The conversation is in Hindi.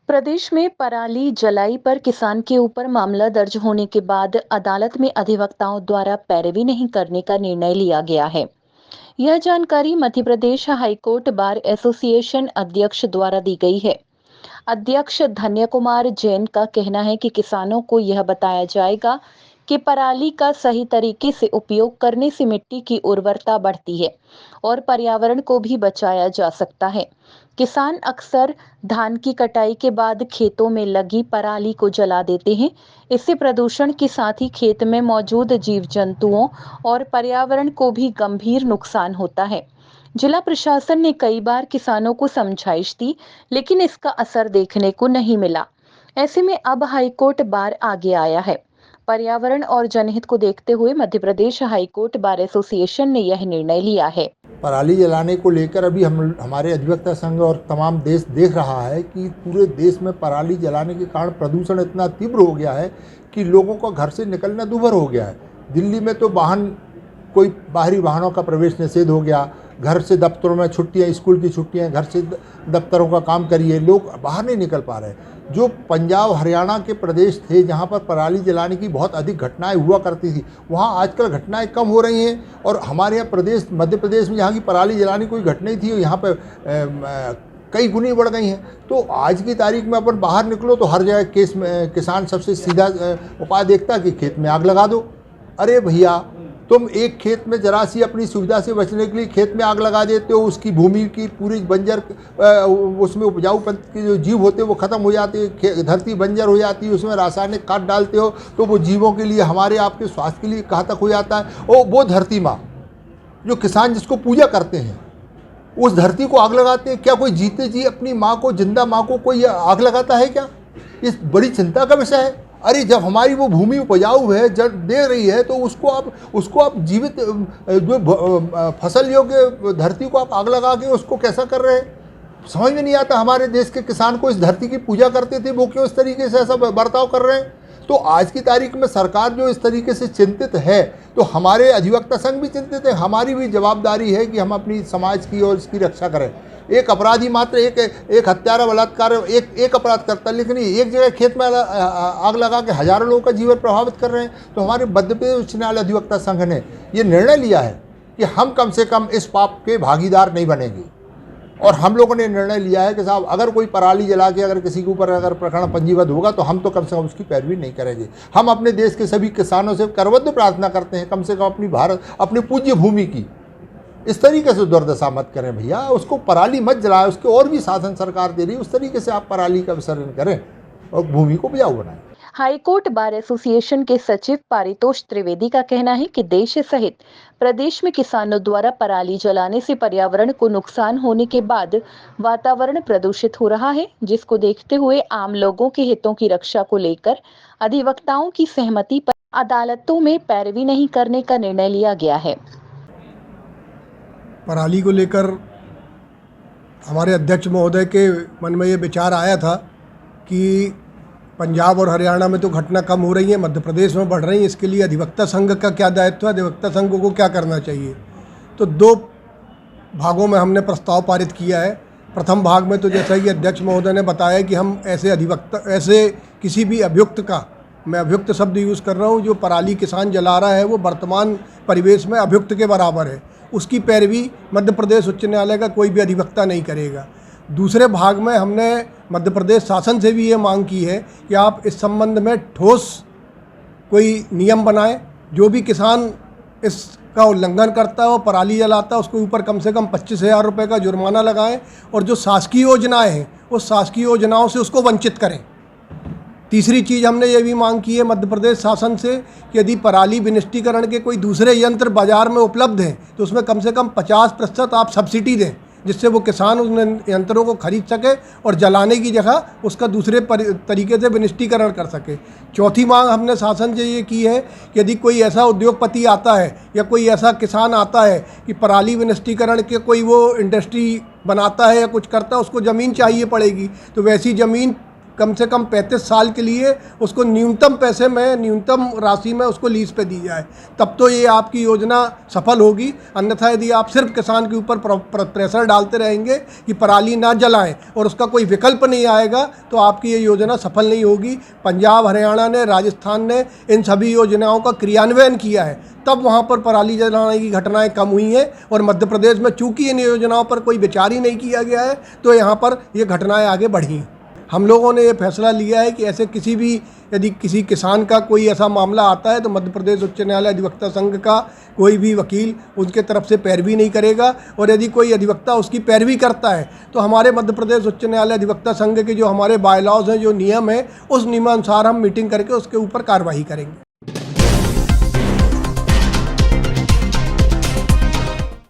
प्रदेश में पराली जलाई पर किसान के ऊपर मामला दर्ज होने के बाद अदालत में अधिवक्ताओं द्वारा पैरवी नहीं करने का निर्णय लिया गया है। यह जानकारी Madhya Pradesh high court bar association अध्यक्ष द्वारा दी गई है। अध्यक्ष धन्य कुमार जैन का कहना है कि किसानों को यह बताया जाएगा कि पराली का सही तरीके से उपयोग करने से मिट्टी की उर्वरता बढ़ती है और पर्यावरण को भी बचाया जा सकता है। किसान अक्सर धान की कटाई के बाद खेतों में लगी पराली को जला देते हैं। इससे प्रदूषण के साथ ही खेत में मौजूद जीव जंतुओं और पर्यावरण को भी गंभीर नुकसान होता है। जिला प्रशासन ने कई बार किसानों को समझाइश दी, लेकिन इसका असर देखने को नहीं मिला। ऐसे में अब हाईकोर्ट बार आगे आया है। पर्यावरण और जनहित को देखते हुए Madhya Pradesh high court bar association ने यह निर्णय लिया है। पराली जलाने को लेकर अभी हमारे अधिवक्ता संघ और तमाम देश देख रहा है कि पूरे देश में पराली जलाने के कारण प्रदूषण इतना तीव्र हो गया है कि लोगों का घर से निकलना दूभर हो गया है। दिल्ली में तो कोई बाहरी वाहनों का प्रवेश निषेध हो गया। घर से दफ्तरों में छुट्टियां, स्कूल की छुट्टियां, घर से दफ्तरों का काम करिए, लोग बाहर नहीं निकल पा रहे। जो पंजाब हरियाणा के प्रदेश थे जहां पर पराली जलाने की बहुत अधिक घटनाएं हुआ करती थी, वहां आजकल घटनाएं कम हो रही हैं। और हमारे यहाँ मध्य प्रदेश में जहाँ की पराली जलाने की कोई घटना ही थी, यहाँ पर कई गुनी बढ़ गई हैं। तो आज की तारीख में अपन बाहर निकलो तो हर जगह किसान सबसे सीधा उपाय देखता है कि खेत में आग लगा दो। अरे भैया, तुम एक खेत में जरा सी अपनी सुविधा से बचने के लिए खेत में आग लगा देते हो, उसकी भूमि की पूरी बंजर, उसमें उपजाऊपन के जो जीव होते हैं वो ख़त्म हो जाते हैं, धरती बंजर हो जाती है। उसमें रासायनिक खाद डालते हो तो वो जीवों के लिए, हमारे आपके स्वास्थ्य के लिए घातक हो जाता है। और वो धरती माँ, जो किसान जिसको पूजा करते हैं, उस धरती को आग लगाते हैं। क्या कोई जीते जी अपनी माँ को, जिंदा माँ को कोई आग लगाता है क्या? ये बड़ी चिंता का विषय है। अरे जब हमारी वो भूमि उपजाऊ है, जब दे रही है, तो उसको आप जीवित, जो फसल योग्य धरती को आप आग लगा के उसको कैसा कर रहे हैं? समझ में नहीं आता। हमारे देश के किसान को इस धरती की पूजा करते थे, वो क्यों इस तरीके से ऐसा बर्ताव कर रहे हैं? तो आज की तारीख में सरकार जो इस तरीके से चिंतित है, तो हमारे अधिवक्ता संघ भी चिंतित है। हमारी भी जवाबदारी है कि हम अपनी समाज की और इसकी रक्षा करें। एक अपराधी मात्र एक हत्यारा, बलात्कार एक अपराध करता है, लेकिन एक जगह खेत में आग लगा के हजारों लोगों का जीवन प्रभावित कर रहे हैं। तो हमारे मध्य प्रदेश उच्च न्यायालय अधिवक्ता संघ ने ये निर्णय लिया है कि हम कम से कम इस पाप के भागीदार नहीं बनेंगे। और हम लोगों ने निर्णय लिया है कि साहब, अगर कोई पराली जला के अगर किसी के ऊपर अगर प्रकरण पंजीबद्ध होगा तो हम तो कम से कम उसकी पैरवी नहीं करेंगे। हम अपने देश के सभी किसानों से करबद्ध प्रार्थना करते हैं, कम से कम अपनी पूज्य भूमि की इस तरीके से दुर्दशा मत करें भैया। उसको पराली मत जलाएं, उसके और भी साधन सरकार दे रही है, उस तरीके से आप पराली का विसर्जन करें और भूमि को उपजाऊ बनाएं। हाईकोर्ट बार एसोसिएशन के सचिव पारितोष त्रिवेदी का कहना है कि देश सहित प्रदेश में किसानों द्वारा पराली जलाने से पर्यावरण को नुकसान होने के बाद वातावरण प्रदूषित हो रहा है, जिसको देखते हुए आम लोगों के हितों की रक्षा को लेकर अधिवक्ताओं की सहमति पर अदालतों में पैरवी नहीं करने का निर्णय लिया गया है। पराली को लेकर हमारे अध्यक्ष महोदय के मन में ये विचार आया था कि पंजाब और हरियाणा में तो घटना कम हो रही है, मध्य प्रदेश में बढ़ रही है। इसके लिए अधिवक्ता संघ का क्या दायित्व है, अधिवक्ता संघ को क्या करना चाहिए। तो 2 भागों में हमने प्रस्ताव पारित किया है। प्रथम भाग में तो जैसा कि अध्यक्ष महोदय ने बताया कि हम ऐसे किसी भी अभियुक्त का, मैं अभियुक्त शब्द यूज़ कर रहा हूँ, जो पराली किसान जला रहा है वो वर्तमान परिवेश में अभियुक्त के बराबर है, उसकी पैरवी मध्य प्रदेश उच्च न्यायालय का कोई भी अधिवक्ता नहीं करेगा। दूसरे भाग में हमने मध्य प्रदेश शासन से भी ये मांग की है कि आप इस संबंध में ठोस कोई नियम बनाएं। जो भी किसान इसका उल्लंघन करता है और पराली जलाता है, उसके ऊपर कम से कम 25,000 रुपये का जुर्माना लगाएं और जो शासकीय योजनाएं हैं उस शासकीय योजनाओं से उसको वंचित करें। तीसरी चीज़ हमने ये भी मांग की है मध्य प्रदेश शासन से कि यदि पराली विनिष्टीकरण के कोई दूसरे यंत्र बाज़ार में उपलब्ध हैं तो उसमें कम से कम 50% आप सब्सिडी दें, जिससे वो किसान उन यंत्रों को खरीद सके और जलाने की जगह उसका दूसरे तरीके से विनिष्टीकरण कर सके। चौथी मांग हमने शासन से ये की है कि यदि कोई ऐसा उद्योगपति आता है या कोई ऐसा किसान आता है कि पराली विनिष्टीकरण के कोई वो इंडस्ट्री बनाता है या कुछ करता है, उसको ज़मीन चाहिए पड़ेगी, तो वैसी ज़मीन कम से कम 35 साल के लिए उसको न्यूनतम पैसे में, न्यूनतम राशि में उसको लीज पे दी जाए, तब तो ये आपकी योजना सफल होगी। अन्यथा यदि आप सिर्फ किसान के ऊपर प्रेशर डालते रहेंगे कि पराली ना जलाएं और उसका कोई विकल्प नहीं आएगा, तो आपकी ये योजना सफल नहीं होगी। पंजाब, हरियाणा ने, राजस्थान ने इन सभी योजनाओं का क्रियान्वयन किया है, तब वहाँ पर पराली जलाने की घटनाएं कम हुई हैं। और मध्य प्रदेश में चूंकि इन योजनाओं पर कोई विचार ही नहीं किया गया है, तो यहाँ पर ये घटनाएं आगे बढ़ी। हम लोगों ने ये फैसला लिया है कि ऐसे किसी भी, यदि किसी किसान का कोई ऐसा मामला आता है तो मध्य प्रदेश उच्च न्यायालय अधिवक्ता संघ का कोई भी वकील उनके तरफ से पैरवी नहीं करेगा। और यदि कोई अधिवक्ता उसकी पैरवी करता है तो हमारे मध्य प्रदेश उच्च न्यायालय अधिवक्ता संघ के जो हमारे बायलॉज हैं, जो नियम है, उस नियमानुसार हम मीटिंग करके उसके ऊपर कार्रवाई करेंगे।